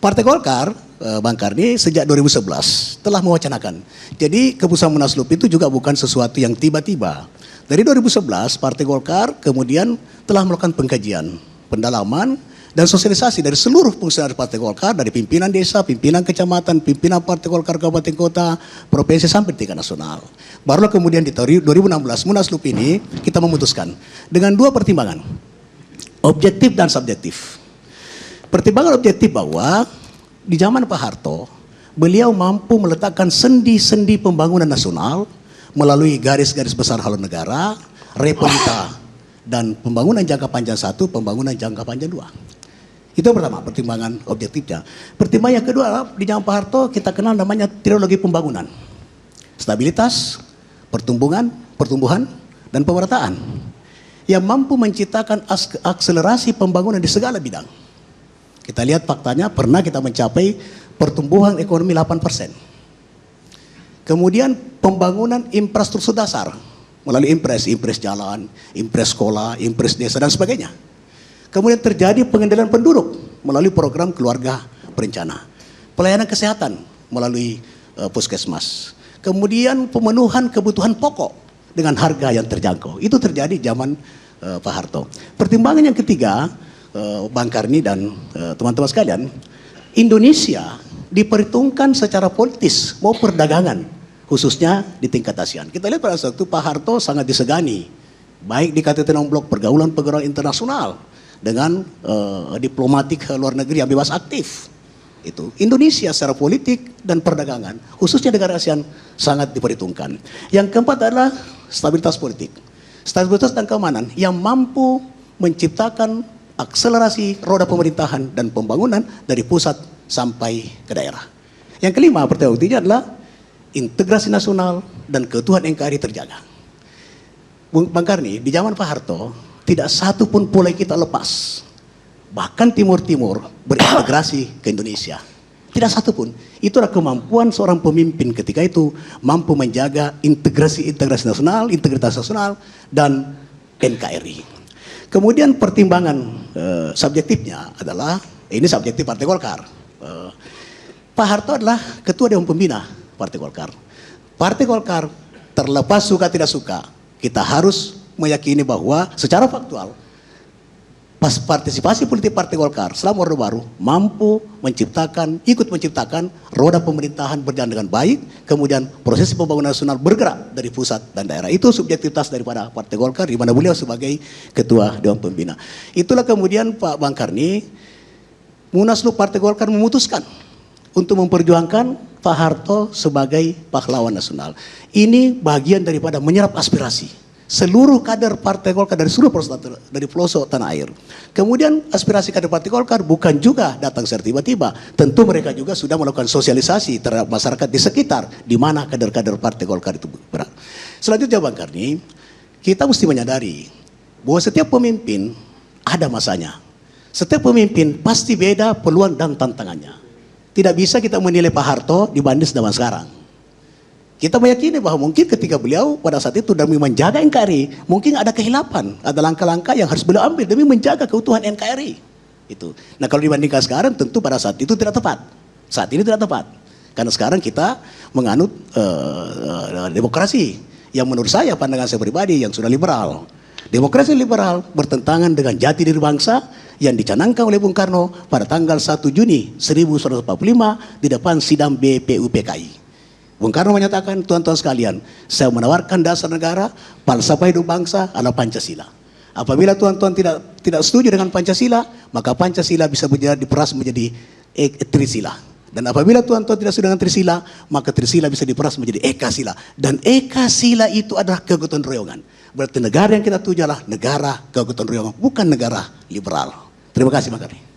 Partai Golkar, Bang Karni, sejak 2011 telah mewacanakan. Jadi keputusan Munaslup itu juga bukan sesuatu yang tiba-tiba. Dari 2011 Partai Golkar kemudian telah melakukan pengkajian, pendalaman, dan sosialisasi dari seluruh fungsionaris Partai Golkar, dari pimpinan desa, pimpinan kecamatan, pimpinan Partai Golkar kabupaten kota, provinsi sampai tingkat nasional. Barulah kemudian di tahun 2016 Munaslup ini kita memutuskan dengan dua pertimbangan, objektif dan subjektif. Pertimbangan objektif bahwa di zaman Pak Harto, beliau mampu meletakkan sendi-sendi pembangunan nasional melalui garis-garis besar haluan negara, Repolita, dan pembangunan jangka panjang satu, pembangunan jangka panjang dua. Itu yang pertama, pertimbangan objektifnya. Pertimbangan yang kedua, di zaman Pak Harto kita kenal namanya trilogi pembangunan. Stabilitas, pertumbuhan, dan pemerataan. Yang mampu menciptakan akselerasi pembangunan di segala bidang. Kita lihat faktanya, pernah kita mencapai pertumbuhan ekonomi 8%. Kemudian pembangunan infrastruktur dasar melalui impres jalan, impres sekolah, impres desa dan sebagainya. Kemudian terjadi pengendalian penduduk melalui program keluarga berencana. Pelayanan kesehatan melalui puskesmas. Kemudian pemenuhan kebutuhan pokok dengan harga yang terjangkau. Itu terjadi zaman Pak Harto. Pertimbangan yang ketiga, Bang Karni dan teman-teman sekalian, Indonesia diperhitungkan secara politis mau perdagangan, khususnya di tingkat ASEAN. Kita lihat pada saat itu Pak Harto sangat disegani, baik di KTT Nomblok pergaulan internasional dengan diplomatik luar negeri yang bebas aktif. Itu Indonesia secara politik dan perdagangan, khususnya negara ASEAN, sangat diperhitungkan. Yang keempat adalah stabilitas politik, stabilitas dan keamanan yang mampu menciptakan akselerasi roda pemerintahan dan pembangunan dari pusat sampai ke daerah. Yang kelima, pertanyaan buktinya adalah integrasi nasional dan keutuhan NKRI terjaga. Bang Karni, di zaman Pak Harto tidak satu pun pulau kita lepas. Bahkan Timur-Timur berintegrasi ke Indonesia. Tidak satu pun. Itulah kemampuan seorang pemimpin ketika itu, mampu menjaga integrasi nasional, integritas nasional, dan NKRI. Kemudian pertimbangan subjektifnya adalah, ini subjektif Partai Golkar. Pak Harto adalah ketua Dewan Pembina Partai Golkar. Partai Golkar terlepas suka tidak suka, kita harus meyakini bahwa secara faktual, partisipasi politik Partai Golkar selama Orde Baru mampu ikut menciptakan roda pemerintahan berjalan dengan baik, kemudian proses pembangunan nasional bergerak dari pusat dan daerah. Itu subjektivitas daripada Partai Golkar, di mana beliau sebagai Ketua Dewan Pembina. Itulah kemudian Pak Bang Karni, Munaslup Partai Golkar memutuskan untuk memperjuangkan Pak Harto sebagai pahlawan nasional. Ini bagian daripada menyerap aspirasi seluruh kader Partai Golkar dari seluruh pelosok tanah air. Kemudian aspirasi kader Partai Golkar bukan juga datang secara tiba-tiba. Tentu mereka juga sudah melakukan sosialisasi terhadap masyarakat di sekitar di mana kader-kader Partai Golkar itu berada. Selanjutnya Bang Karni, kita mesti menyadari bahwa setiap pemimpin ada masanya. Setiap pemimpin pasti beda peluang dan tantangannya. Tidak bisa kita menilai Pak Harto dibanding zaman sekarang. Kita meyakini bahwa mungkin ketika beliau pada saat itu demi menjaga NKRI, mungkin ada kehilapan, ada langkah-langkah yang harus beliau ambil demi menjaga keutuhan NKRI. Itu. Nah kalau dibandingkan sekarang, tentu pada saat itu tidak tepat. Saat ini tidak tepat. Karena sekarang kita menganut demokrasi yang menurut saya, pandangan saya pribadi, yang sudah liberal. Demokrasi liberal bertentangan dengan jati diri bangsa yang dicanangkan oleh Bung Karno pada tanggal 1 Juni 1945 di depan sidang BPUPKI. Bung Karno menyatakan, tuan-tuan sekalian, saya menawarkan dasar negara, falsafah hidup bangsa adalah Pancasila. Apabila tuan-tuan tidak setuju dengan Pancasila, maka Pancasila bisa diperas menjadi Trisila. Dan apabila tuan-tuan tidak setuju dengan Trisila, maka Trisila bisa diperas menjadi Ekasila. Dan Ekasila itu adalah kegotong royongan. Berarti negara yang kita tuju adalah negara kegotong royongan, bukan negara liberal. Terima kasih, Bang Karni.